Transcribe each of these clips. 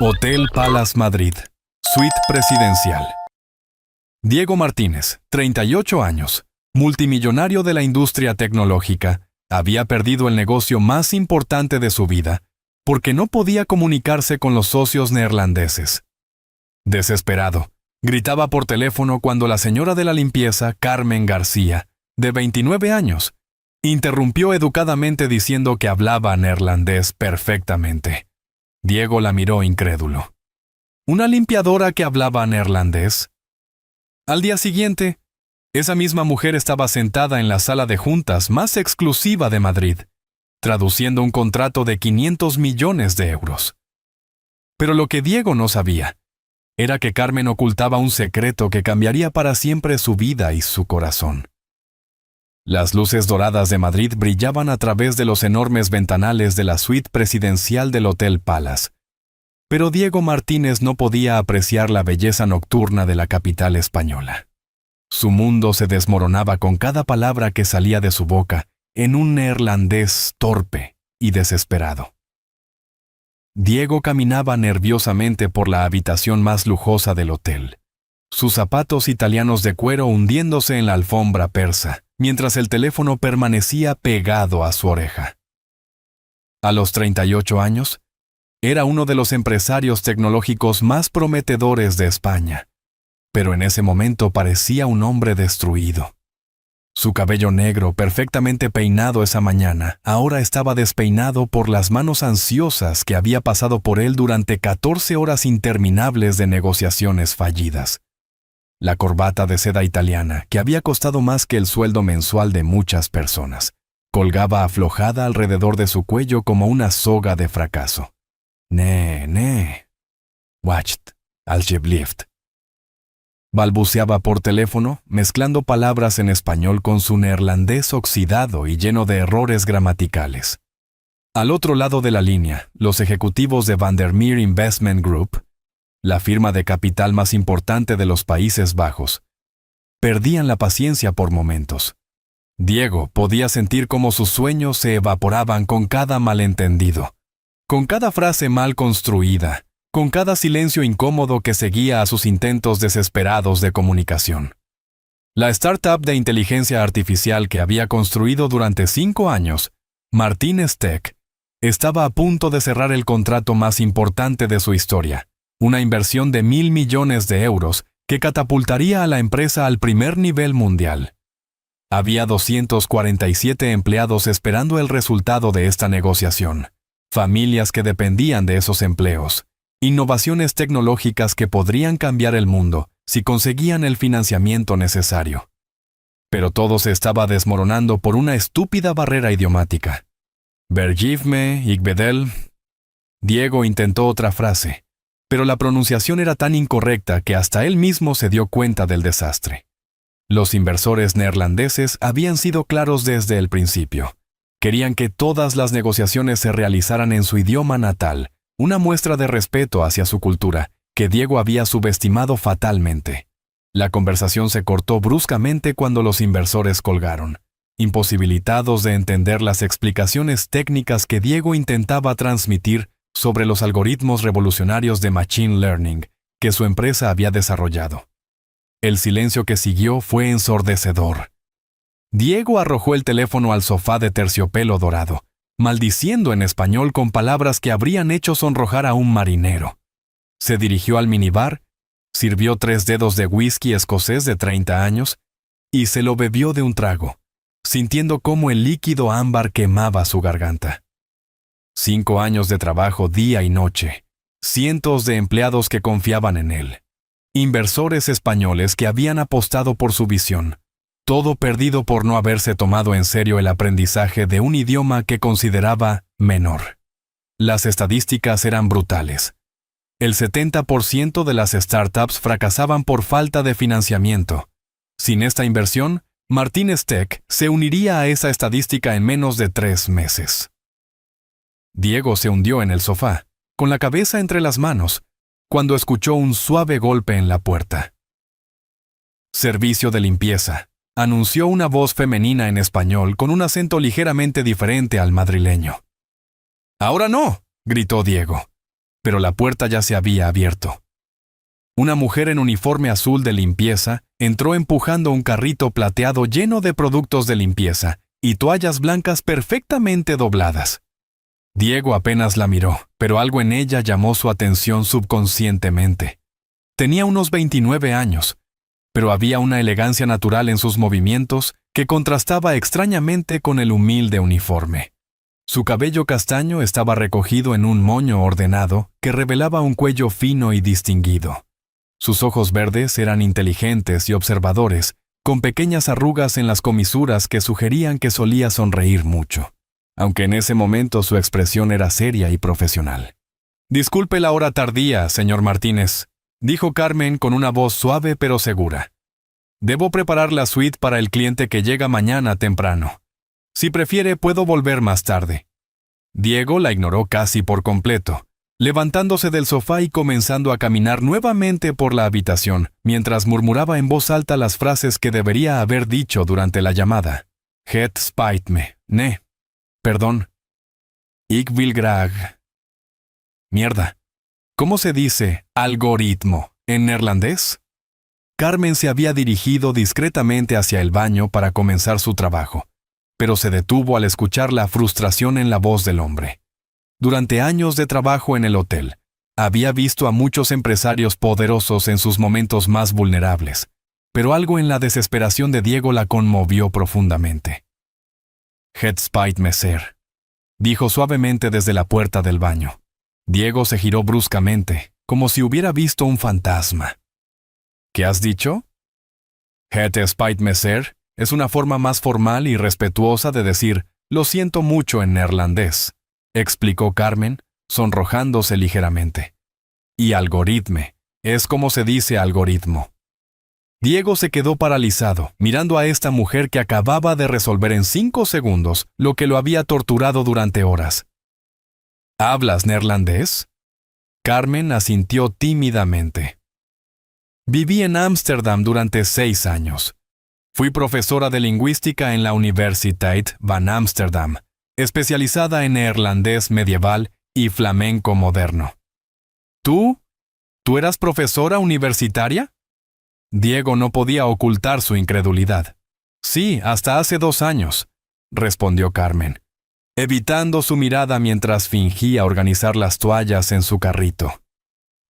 Hotel Palace Madrid, suite presidencial. Diego Martínez, 38 años, multimillonario de la industria tecnológica, había perdido el negocio más importante de su vida porque no podía comunicarse con los socios neerlandeses. Desesperado, gritaba por teléfono cuando la señora de la limpieza, Carmen García, de 29 años, interrumpió educadamente diciendo que hablaba neerlandés perfectamente. Diego la miró incrédulo. ¿Una limpiadora que hablaba neerlandés? Al día siguiente, esa misma mujer estaba sentada en la sala de juntas más exclusiva de Madrid, traduciendo un contrato de 500 millones de euros. Pero lo que Diego no sabía era que Carmen ocultaba un secreto que cambiaría para siempre su vida y su corazón. Las luces doradas de Madrid brillaban a través de los enormes ventanales de la suite presidencial del Hotel Palace. Pero Diego Martínez no podía apreciar la belleza nocturna de la capital española. Su mundo se desmoronaba con cada palabra que salía de su boca en un neerlandés torpe y desesperado. Diego caminaba nerviosamente por la habitación más lujosa del hotel, sus zapatos italianos de cuero hundiéndose en la alfombra persa, mientras el teléfono permanecía pegado a su oreja. A los 38 años, era uno de los empresarios tecnológicos más prometedores de España, pero en ese momento parecía un hombre destruido. Su cabello negro, perfectamente peinado esa mañana, ahora estaba despeinado por las manos ansiosas que había pasado por él durante 14 horas interminables de negociaciones fallidas. La corbata de seda italiana, que había costado más que el sueldo mensual de muchas personas, colgaba aflojada alrededor de su cuello como una soga de fracaso. Nee, wacht, alsjeblieft. Balbuceaba por teléfono, mezclando palabras en español con su neerlandés oxidado y lleno de errores gramaticales. Al otro lado de la línea, los ejecutivos de Vandermeer Investment Group, la firma de capital más importante de los Países Bajos, perdían la paciencia por momentos. Diego podía sentir cómo sus sueños se evaporaban con cada malentendido, con cada frase mal construida, con cada silencio incómodo que seguía a sus intentos desesperados de comunicación. La startup de inteligencia artificial que había construido durante 5 años, Martínez Tech, estaba a punto de cerrar el contrato más importante de su historia, una inversión de 1.000 millones de euros que catapultaría a la empresa al primer nivel mundial. Había 247 empleados esperando el resultado de esta negociación, familias que dependían de esos empleos, innovaciones tecnológicas que podrían cambiar el mundo si conseguían el financiamiento necesario. Pero todo se estaba desmoronando por una estúpida barrera idiomática. Vergeef me, ik bedel. Diego intentó otra frase, pero la pronunciación era tan incorrecta que hasta él mismo se dio cuenta del desastre. Los inversores neerlandeses habían sido claros desde el principio. Querían que todas las negociaciones se realizaran en su idioma natal, una muestra de respeto hacia su cultura, que Diego había subestimado fatalmente. La conversación se cortó bruscamente cuando los inversores colgaron, imposibilitados de entender las explicaciones técnicas que Diego intentaba transmitir sobre los algoritmos revolucionarios de Machine Learning que su empresa había desarrollado. El silencio que siguió fue ensordecedor. Diego arrojó el teléfono al sofá de terciopelo dorado, maldiciendo en español con palabras que habrían hecho sonrojar a un marinero. Se dirigió al minibar, sirvió 3 dedos de whisky escocés de 30 años y se lo bebió de un trago, sintiendo cómo el líquido ámbar quemaba su garganta. 5 años de trabajo día y noche, cientos de empleados que confiaban en él, inversores españoles que habían apostado por su visión, todo perdido por no haberse tomado en serio el aprendizaje de un idioma que consideraba menor. Las estadísticas eran brutales. El 70% de las startups fracasaban por falta de financiamiento. Sin esta inversión, Martínez Tech se uniría a esa estadística en menos de 3 meses. Diego se hundió en el sofá, con la cabeza entre las manos, cuando escuchó un suave golpe en la puerta. Servicio de limpieza, anunció una voz femenina en español con un acento ligeramente diferente al madrileño. «¡Ahora no!», gritó Diego. pero la puerta ya se había abierto. Una mujer en uniforme azul de limpieza entró empujando un carrito plateado lleno de productos de limpieza y toallas blancas perfectamente dobladas. Diego apenas la miró, pero algo en ella llamó su atención subconscientemente. Tenía unos 29 años, pero había una elegancia natural en sus movimientos que contrastaba extrañamente con el humilde uniforme. Su cabello castaño estaba recogido en un moño ordenado que revelaba un cuello fino y distinguido. Sus ojos verdes eran inteligentes y observadores, con pequeñas arrugas en las comisuras que sugerían que solía sonreír mucho, aunque en ese momento su expresión era seria y profesional. «Disculpe la hora tardía, señor Martínez», dijo Carmen con una voz suave pero segura. «Debo preparar la suite para el cliente que llega mañana temprano. Si prefiere, puedo volver más tarde». Diego la ignoró casi por completo, levantándose del sofá y comenzando a caminar nuevamente por la habitación, mientras murmuraba en voz alta las frases que debería haber dicho durante la llamada. «Het spijt me, ne. Perdón. Ik wil graag». Mierda. ¿Cómo se dice algoritmo en neerlandés? Carmen se había dirigido discretamente hacia el baño para comenzar su trabajo, pero se detuvo al escuchar la frustración en la voz del hombre. Durante años de trabajo en el hotel, había visto a muchos empresarios poderosos en sus momentos más vulnerables, pero algo en la desesperación de Diego la conmovió profundamente. «Het spijt me, sir», dijo suavemente desde la puerta del baño. Diego se giró bruscamente, como si hubiera visto un fantasma. «¿Qué has dicho?» «Het spijt me, sir» es una forma más formal y respetuosa de decir «lo siento mucho» en neerlandés, explicó Carmen, sonrojándose ligeramente. Y algoritme es como se dice algoritmo. Diego se quedó paralizado, mirando a esta mujer que acababa de resolver en 5 segundos lo que lo había torturado durante horas. ¿Hablas neerlandés? Carmen asintió tímidamente. Viví en Ámsterdam durante 6 años. Fui profesora de lingüística en la Universiteit van Ámsterdam, especializada en neerlandés medieval y flamenco moderno. ¿Tú eras profesora universitaria? Diego no podía ocultar su incredulidad. Sí, hasta hace 2 años, respondió Carmen, evitando su mirada mientras fingía organizar las toallas en su carrito.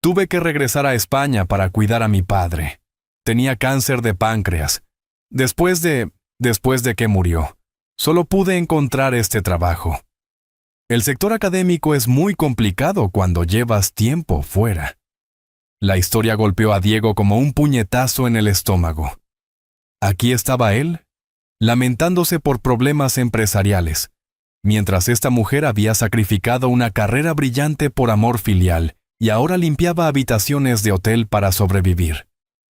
Tuve que regresar a España para cuidar a mi padre. Tenía cáncer de páncreas. Después de que murió, solo pude encontrar este trabajo. El sector académico es muy complicado cuando llevas tiempo fuera. La historia golpeó a Diego como un puñetazo en el estómago. Aquí estaba él, lamentándose por problemas empresariales, mientras esta mujer había sacrificado una carrera brillante por amor filial y ahora limpiaba habitaciones de hotel para sobrevivir.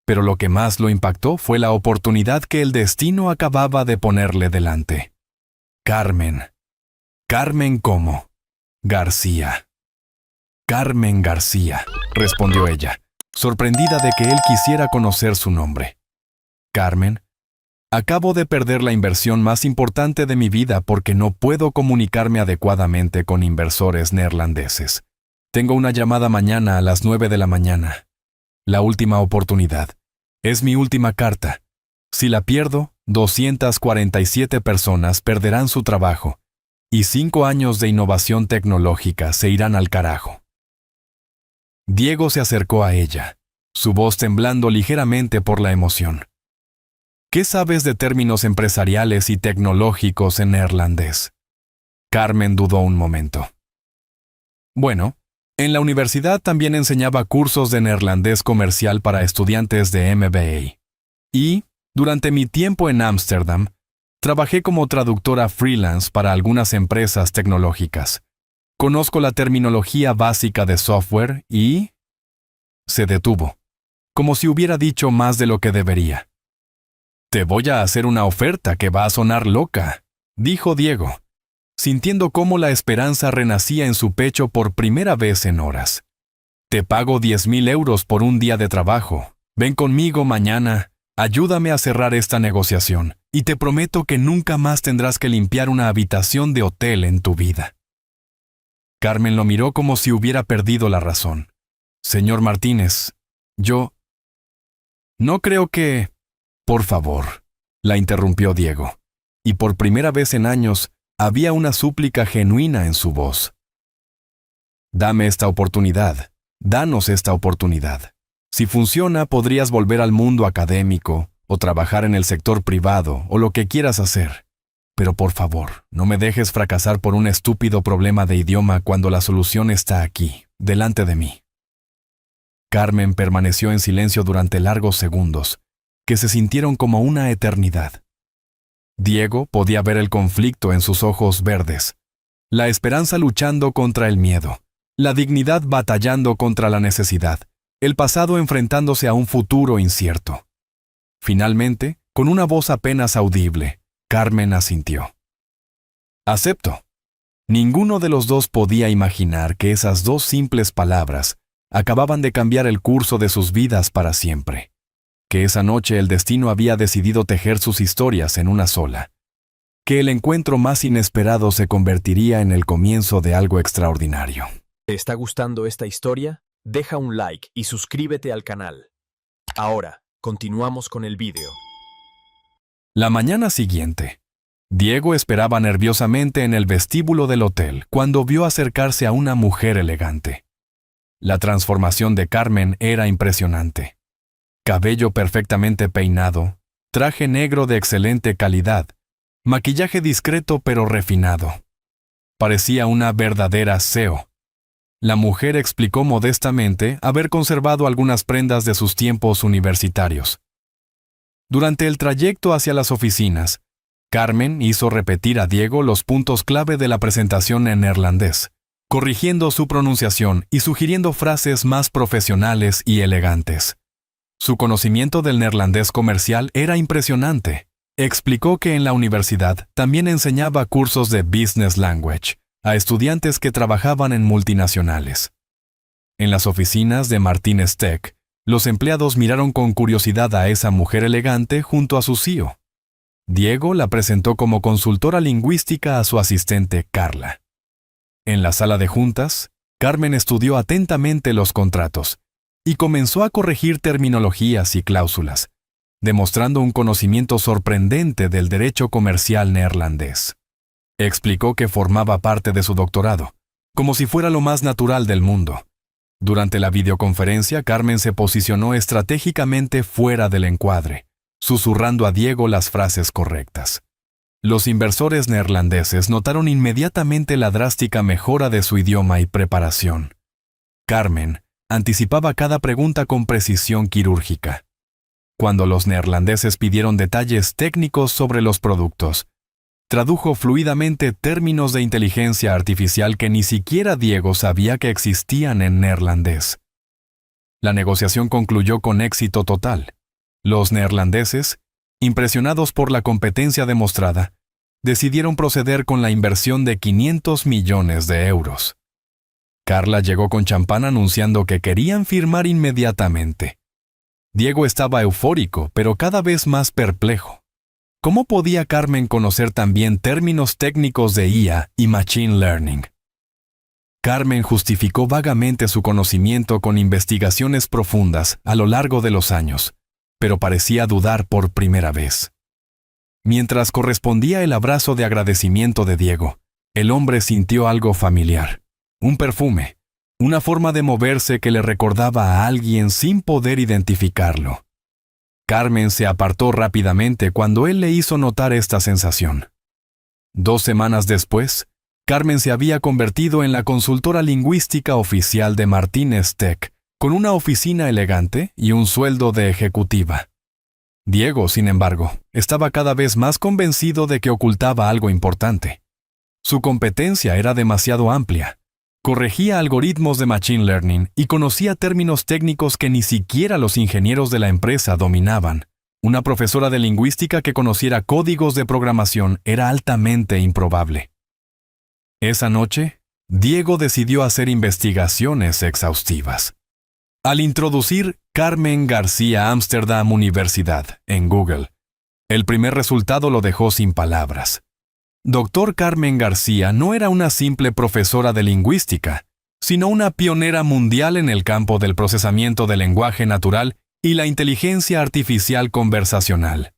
Pero lo que más lo impactó fue la oportunidad que el destino acababa de ponerle delante. Carmen. Carmen ¿cómo? García. Carmen García, respondió ella, sorprendida de que él quisiera conocer su nombre. Carmen, acabo de perder la inversión más importante de mi vida porque no puedo comunicarme adecuadamente con inversores neerlandeses. Tengo una llamada mañana a las 9 de la mañana. La última oportunidad. Es mi última carta. Si la pierdo, 247 personas perderán su trabajo y 5 años de innovación tecnológica se irán al carajo. Diego se acercó a ella, su voz temblando ligeramente por la emoción. ¿Qué sabes de términos empresariales y tecnológicos en neerlandés? Carmen dudó un momento. Bueno, en la universidad también enseñaba cursos de neerlandés comercial para estudiantes de MBA. Y, durante mi tiempo en Ámsterdam, trabajé como traductora freelance para algunas empresas tecnológicas. Conozco la terminología básica de software y... Se detuvo, como si hubiera dicho más de lo que debería. «Te voy a hacer una oferta que va a sonar loca», dijo Diego, sintiendo cómo la esperanza renacía en su pecho por primera vez en horas. «Te pago 10.000 euros por un día de trabajo. Ven conmigo mañana, ayúdame a cerrar esta negociación, y te prometo que nunca más tendrás que limpiar una habitación de hotel en tu vida». Carmen lo miró como si hubiera perdido la razón. Señor Martínez, yo... No creo que... Por favor, la interrumpió Diego, y por primera vez en años había una súplica genuina en su voz. Dame esta oportunidad, danos esta oportunidad. Si funciona, podrías volver al mundo académico, o trabajar en el sector privado, o lo que quieras hacer. Pero por favor, no me dejes fracasar por un estúpido problema de idioma cuando la solución está aquí, delante de mí. Carmen permaneció en silencio durante largos segundos, que se sintieron como una eternidad. Diego podía ver el conflicto en sus ojos verdes, la esperanza luchando contra el miedo, la dignidad batallando contra la necesidad, el pasado enfrentándose a un futuro incierto. Finalmente, con una voz apenas audible, Carmen asintió. Acepto. Ninguno de los dos podía imaginar que esas dos simples palabras acababan de cambiar el curso de sus vidas para siempre. Que esa noche el destino había decidido tejer sus historias en una sola. Que el encuentro más inesperado se convertiría en el comienzo de algo extraordinario. ¿Te está gustando esta historia? Deja un like y suscríbete al canal. Ahora, continuamos con el vídeo. La mañana siguiente, Diego esperaba nerviosamente en el vestíbulo del hotel cuando vio acercarse a una mujer elegante. La transformación de Carmen era impresionante. Cabello perfectamente peinado, traje negro de excelente calidad, maquillaje discreto pero refinado. Parecía una verdadera CEO. La mujer explicó modestamente haber conservado algunas prendas de sus tiempos universitarios. Durante el trayecto hacia las oficinas, Carmen hizo repetir a Diego los puntos clave de la presentación en neerlandés, corrigiendo su pronunciación y sugiriendo frases más profesionales y elegantes. Su conocimiento del neerlandés comercial era impresionante. Explicó que en la universidad también enseñaba cursos de Business Language a estudiantes que trabajaban en multinacionales. En las oficinas de Martínez Tech, los empleados miraron con curiosidad a esa mujer elegante junto a su CEO. Diego la presentó como consultora lingüística a su asistente Carla. En la sala de juntas, Carmen estudió atentamente los contratos y comenzó a corregir terminologías y cláusulas, demostrando un conocimiento sorprendente del derecho comercial neerlandés. Explicó que formaba parte de su doctorado, como si fuera lo más natural del mundo. Durante la videoconferencia, Carmen se posicionó estratégicamente fuera del encuadre, susurrando a Diego las frases correctas. Los inversores neerlandeses notaron inmediatamente la drástica mejora de su idioma y preparación. Carmen anticipaba cada pregunta con precisión quirúrgica. Cuando los neerlandeses pidieron detalles técnicos sobre los productos, tradujo fluidamente términos de inteligencia artificial que ni siquiera Diego sabía que existían en neerlandés. La negociación concluyó con éxito total. Los neerlandeses, impresionados por la competencia demostrada, decidieron proceder con la inversión de 500 millones de euros. Carla llegó con champán anunciando que querían firmar inmediatamente. Diego estaba eufórico, pero cada vez más perplejo. ¿Cómo podía Carmen conocer también términos técnicos de IA y Machine Learning? Carmen justificó vagamente su conocimiento con investigaciones profundas a lo largo de los años, pero parecía dudar por primera vez. Mientras correspondía el abrazo de agradecimiento de Diego, el hombre sintió algo familiar, un perfume, una forma de moverse que le recordaba a alguien sin poder identificarlo. Carmen se apartó rápidamente cuando él le hizo notar esta sensación. 2 semanas después, Carmen se había convertido en la consultora lingüística oficial de Martínez Tech, con una oficina elegante y un sueldo de ejecutiva. Diego, sin embargo, estaba cada vez más convencido de que ocultaba algo importante. Su competencia era demasiado amplia. Corregía algoritmos de Machine Learning y conocía términos técnicos que ni siquiera los ingenieros de la empresa dominaban. Una profesora de lingüística que conociera códigos de programación era altamente improbable. Esa noche, Diego decidió hacer investigaciones exhaustivas. Al introducir Carmen García Amsterdam Universidad en Google, el primer resultado lo dejó sin palabras. Dr. Carmen García no era una simple profesora de lingüística, sino una pionera mundial en el campo del procesamiento del lenguaje natural y la inteligencia artificial conversacional.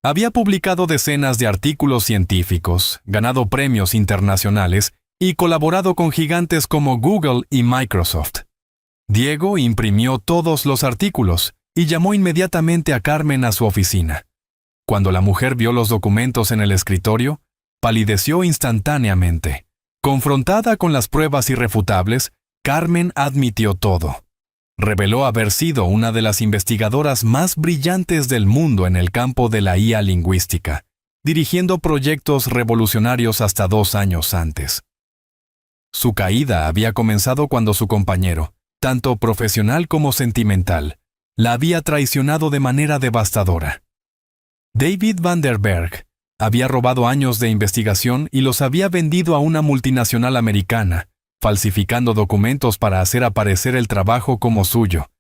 Había publicado decenas de artículos científicos, ganado premios internacionales y colaborado con gigantes como Google y Microsoft. Diego imprimió todos los artículos y llamó inmediatamente a Carmen a su oficina. Cuando la mujer vio los documentos en el escritorio, palideció instantáneamente. Confrontada con las pruebas irrefutables, Carmen admitió todo. Reveló haber sido una de las investigadoras más brillantes del mundo en el campo de la IA lingüística, dirigiendo proyectos revolucionarios hasta 2 años antes. Su caída había comenzado cuando su compañero, tanto profesional como sentimental, la había traicionado de manera devastadora. David Van der Berg había robado años de investigación y los había vendido a una multinacional americana, falsificando documentos para hacer aparecer el trabajo como suyo,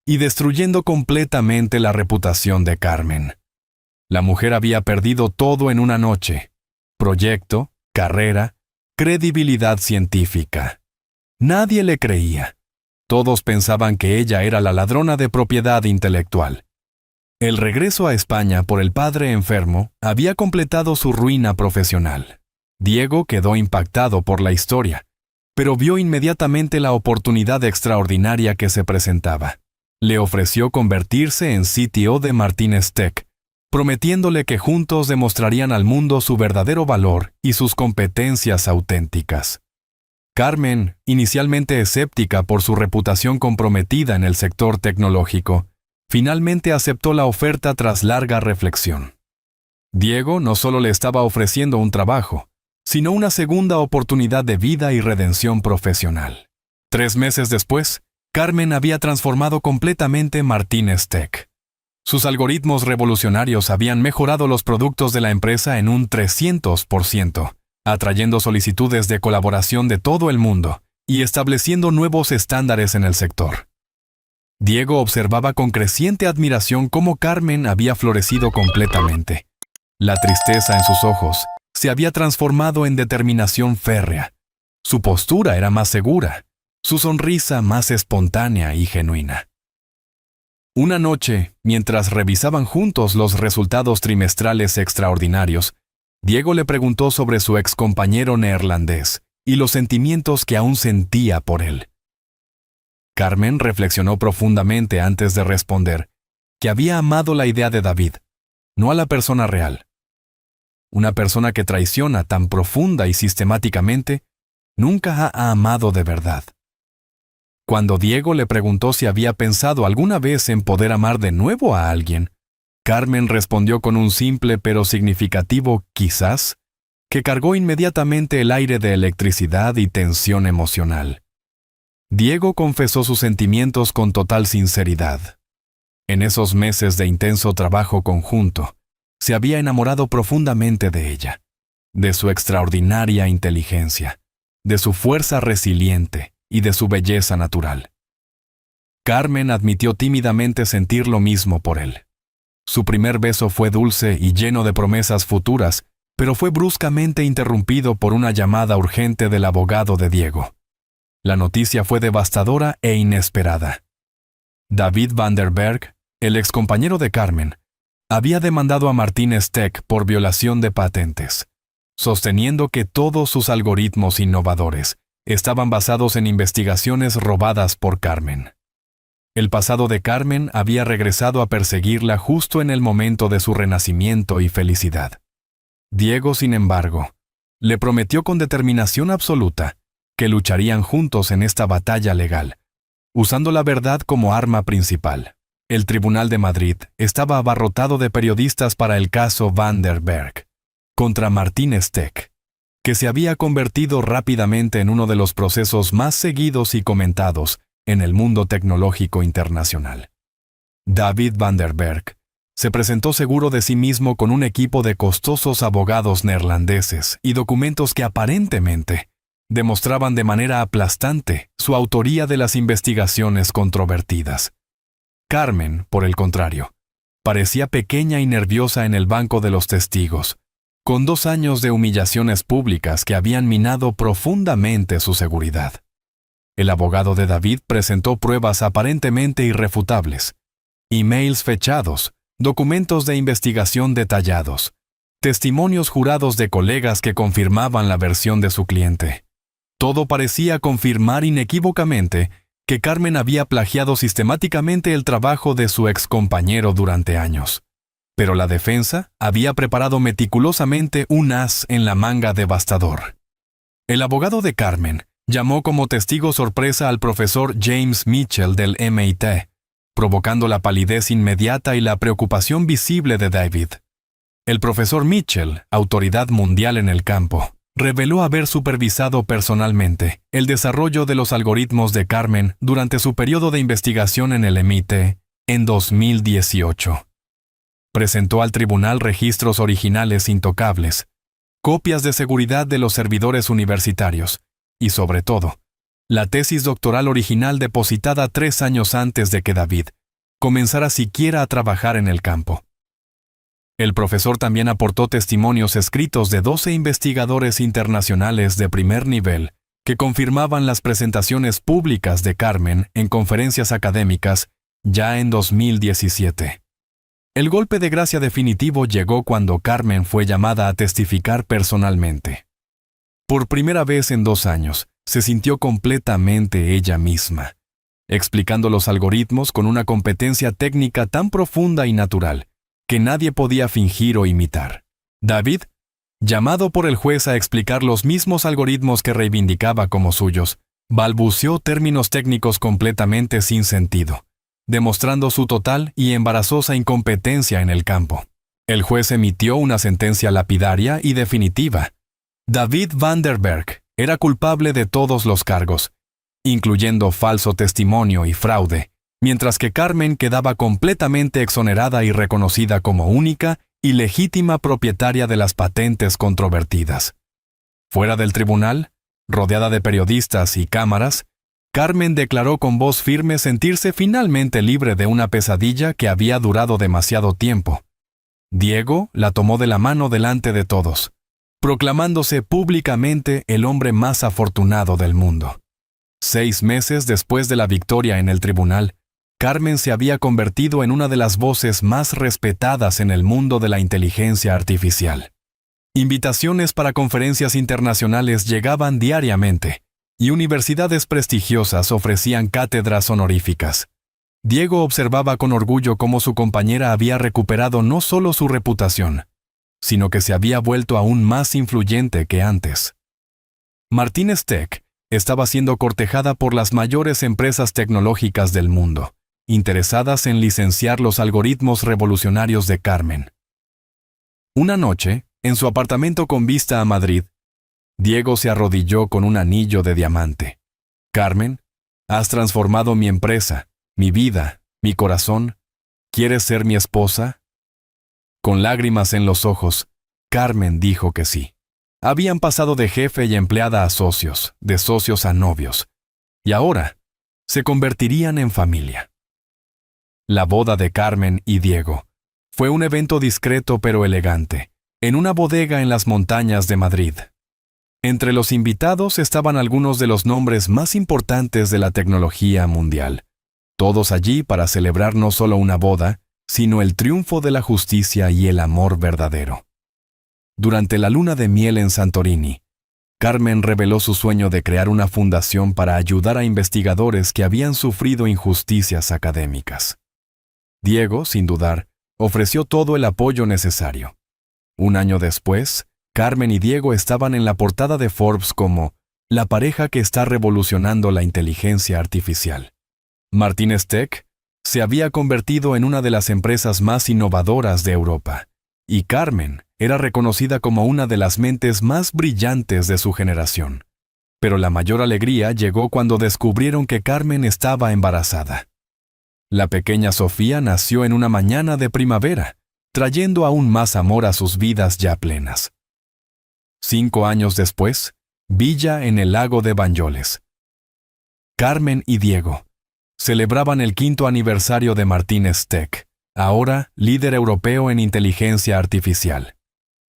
y destruyendo completamente la reputación de Carmen. La mujer había perdido todo en una noche: proyecto, carrera, credibilidad científica. Nadie le creía. Todos pensaban que ella era la ladrona de propiedad intelectual. El regreso a España por el padre enfermo había completado su ruina profesional. Diego quedó impactado por la historia, pero vio inmediatamente la oportunidad extraordinaria que se presentaba. Le ofreció convertirse en CTO de Martínez Tech, prometiéndole que juntos demostrarían al mundo su verdadero valor y sus competencias auténticas. Carmen, inicialmente escéptica por su reputación comprometida en el sector tecnológico, finalmente aceptó la oferta tras larga reflexión. Diego no solo le estaba ofreciendo un trabajo, sino una segunda oportunidad de vida y redención profesional. 3 meses después, Carmen había transformado completamente Martínez Tech. Sus algoritmos revolucionarios habían mejorado los productos de la empresa en un 300%, atrayendo solicitudes de colaboración de todo el mundo y estableciendo nuevos estándares en el sector. Diego observaba con creciente admiración cómo Carmen había florecido completamente. La tristeza en sus ojos se había transformado en determinación férrea. Su postura era más segura, su sonrisa más espontánea y genuina. Una noche, mientras revisaban juntos los resultados trimestrales extraordinarios, Diego le preguntó sobre su excompañero neerlandés y los sentimientos que aún sentía por él. Carmen reflexionó profundamente antes de responder que había amado la idea de David, no a la persona real. Una persona que traiciona tan profunda y sistemáticamente nunca ha amado de verdad. Cuando Diego le preguntó si había pensado alguna vez en poder amar de nuevo a alguien, Carmen respondió con un simple pero significativo quizás, que cargó inmediatamente el aire de electricidad y tensión emocional. Diego confesó sus sentimientos con total sinceridad. En esos meses de intenso trabajo conjunto, se había enamorado profundamente de ella, de su extraordinaria inteligencia, de su fuerza resiliente y de su belleza natural. Carmen admitió tímidamente sentir lo mismo por él. Su primer beso fue dulce y lleno de promesas futuras, pero fue bruscamente interrumpido por una llamada urgente del abogado de Diego. La noticia fue devastadora e inesperada. David Van der Berg, el excompañero de Carmen, había demandado a Martínez Tech por violación de patentes, sosteniendo que todos sus algoritmos innovadores estaban basados en investigaciones robadas por Carmen. El pasado de Carmen había regresado a perseguirla justo en el momento de su renacimiento y felicidad. Diego, sin embargo, le prometió con determinación absoluta que lucharían juntos en esta batalla legal, usando la verdad como arma principal. El Tribunal de Madrid estaba abarrotado de periodistas para el caso Van der Berg contra Martínez Tech, que se había convertido rápidamente en uno de los procesos más seguidos y comentados en el mundo tecnológico internacional. David Van der Berg se presentó seguro de sí mismo con un equipo de costosos abogados neerlandeses y documentos que aparentemente demostraban de manera aplastante su autoría de las investigaciones controvertidas. Carmen, por el contrario, parecía pequeña y nerviosa en el banco de los testigos, con 2 años de humillaciones públicas que habían minado profundamente su seguridad. El abogado de David presentó pruebas aparentemente irrefutables, emails fechados, documentos de investigación detallados, testimonios jurados de colegas que confirmaban la versión de su cliente. Todo parecía confirmar inequívocamente que Carmen había plagiado sistemáticamente el trabajo de su excompañero durante años. Pero la defensa había preparado meticulosamente un as en la manga devastador. El abogado de Carmen llamó como testigo sorpresa al profesor James Mitchell del MIT, provocando la palidez inmediata y la preocupación visible de David. El profesor Mitchell, autoridad mundial en el campo, reveló haber supervisado personalmente el desarrollo de los algoritmos de Carmen durante su periodo de investigación en el MIT en 2018. Presentó al tribunal registros originales intocables, copias de seguridad de los servidores universitarios y, sobre todo, la tesis doctoral original depositada 3 años antes de que David comenzara siquiera a trabajar en el campo. El profesor también aportó testimonios escritos de 12 investigadores internacionales de primer nivel que confirmaban las presentaciones públicas de Carmen en conferencias académicas ya en 2017. El golpe de gracia definitivo llegó cuando Carmen fue llamada a testificar personalmente. Por primera vez en 2 años, se sintió completamente ella misma, explicando los algoritmos con una competencia técnica tan profunda y natural que nadie podía fingir o imitar. David, llamado por el juez a explicar los mismos algoritmos que reivindicaba como suyos, balbuceó términos técnicos completamente sin sentido, demostrando su total y embarazosa incompetencia en el campo. El juez emitió una sentencia lapidaria y definitiva. David Van der Berg era culpable de todos los cargos, incluyendo falso testimonio y fraude, mientras que Carmen quedaba completamente exonerada y reconocida como única y legítima propietaria de las patentes controvertidas. Fuera del tribunal, rodeada de periodistas y cámaras, Carmen declaró con voz firme sentirse finalmente libre de una pesadilla que había durado demasiado tiempo. Diego la tomó de la mano delante de todos, proclamándose públicamente el hombre más afortunado del mundo. 6 meses después de la victoria en el tribunal, Carmen se había convertido en una de las voces más respetadas en el mundo de la inteligencia artificial. Invitaciones para conferencias internacionales llegaban diariamente, y universidades prestigiosas ofrecían cátedras honoríficas. Diego observaba con orgullo cómo su compañera había recuperado no solo su reputación, sino que se había vuelto aún más influyente que antes. Martínez Tech estaba siendo cortejada por las mayores empresas tecnológicas del mundo, interesadas en licenciar los algoritmos revolucionarios de Carmen. Una noche, en su apartamento con vista a Madrid, Diego se arrodilló con un anillo de diamante. «Carmen, has transformado mi empresa, mi vida, mi corazón. ¿Quieres ser mi esposa?» Con lágrimas en los ojos, Carmen dijo que sí. Habían pasado de jefe y empleada a socios, de socios a novios, y ahora se convertirían en familia. La boda de Carmen y Diego fue un evento discreto pero elegante, en una bodega en las montañas de Madrid. Entre los invitados estaban algunos de los nombres más importantes de la tecnología mundial, todos allí para celebrar no solo una boda, sino el triunfo de la justicia y el amor verdadero. Durante la luna de miel en Santorini, Carmen reveló su sueño de crear una fundación para ayudar a investigadores que habían sufrido injusticias académicas. Diego, sin dudar, ofreció todo el apoyo necesario. Un año después, Carmen y Diego estaban en la portada de Forbes como la pareja que está revolucionando la inteligencia artificial. Martínez Tech se había convertido en una de las empresas más innovadoras de Europa, y Carmen era reconocida como una de las mentes más brillantes de su generación. Pero la mayor alegría llegó cuando descubrieron que Carmen estaba embarazada. La pequeña Sofía nació en una mañana de primavera, trayendo aún más amor a sus vidas ya plenas. 5 años después, Villa en el lago de Banyoles. Carmen y Diego celebraban el 5º aniversario de Martínez Tech, ahora líder europeo en inteligencia artificial.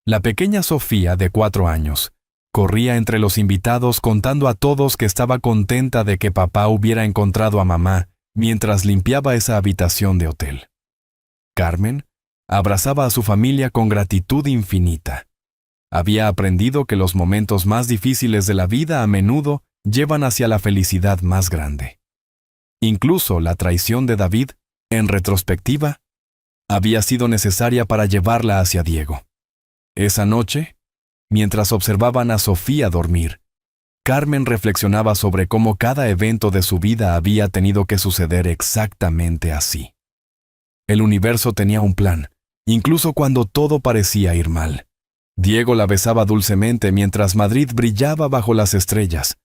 La pequeña Sofía, de 4 años, corría entre los invitados contando a todos que estaba contenta de que papá hubiera encontrado a mamá mientras limpiaba esa habitación de hotel. Carmen abrazaba a su familia con gratitud infinita. Había aprendido que los momentos más difíciles de la vida a menudo llevan hacia la felicidad más grande. Incluso la traición de David, en retrospectiva, había sido necesaria para llevarla hacia Diego. Esa noche, mientras observaban a Sofía dormir, Carmen reflexionaba sobre cómo cada evento de su vida había tenido que suceder exactamente así. El universo tenía un plan, incluso cuando todo parecía ir mal. Diego la besaba dulcemente mientras Madrid brillaba bajo las estrellas.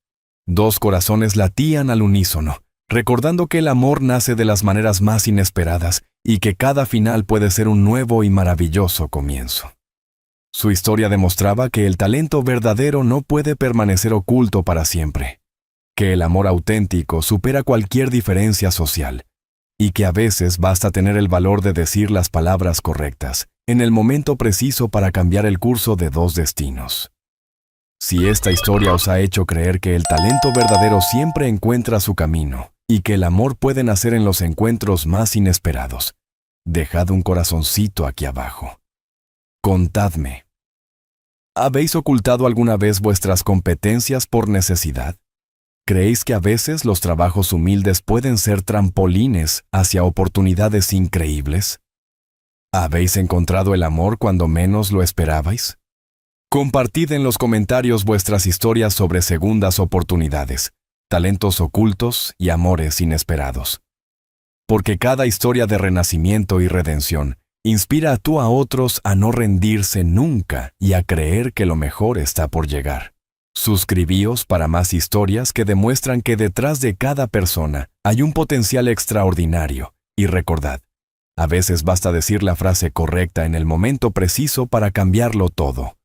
2 corazones latían al unísono, recordando que el amor nace de las maneras más inesperadas y que cada final puede ser un nuevo y maravilloso comienzo. Su historia demostraba que el talento verdadero no puede permanecer oculto para siempre, que el amor auténtico supera cualquier diferencia social, y que a veces basta tener el valor de decir las palabras correctas, en el momento preciso para cambiar el curso de 2 destinos. Si esta historia os ha hecho creer que el talento verdadero siempre encuentra su camino, y que el amor puede nacer en los encuentros más inesperados, dejad un corazoncito aquí abajo. Contadme. ¿Habéis ocultado alguna vez vuestras competencias por necesidad? ¿Creéis que a veces los trabajos humildes pueden ser trampolines hacia oportunidades increíbles? ¿Habéis encontrado el amor cuando menos lo esperabais? Compartid en los comentarios vuestras historias sobre segundas oportunidades, talentos ocultos y amores inesperados. Porque cada historia de renacimiento y redención inspira tú a otros a no rendirse nunca y a creer que lo mejor está por llegar. Suscribíos para más historias que demuestran que detrás de cada persona hay un potencial extraordinario. Y recordad, a veces basta decir la frase correcta en el momento preciso para cambiarlo todo.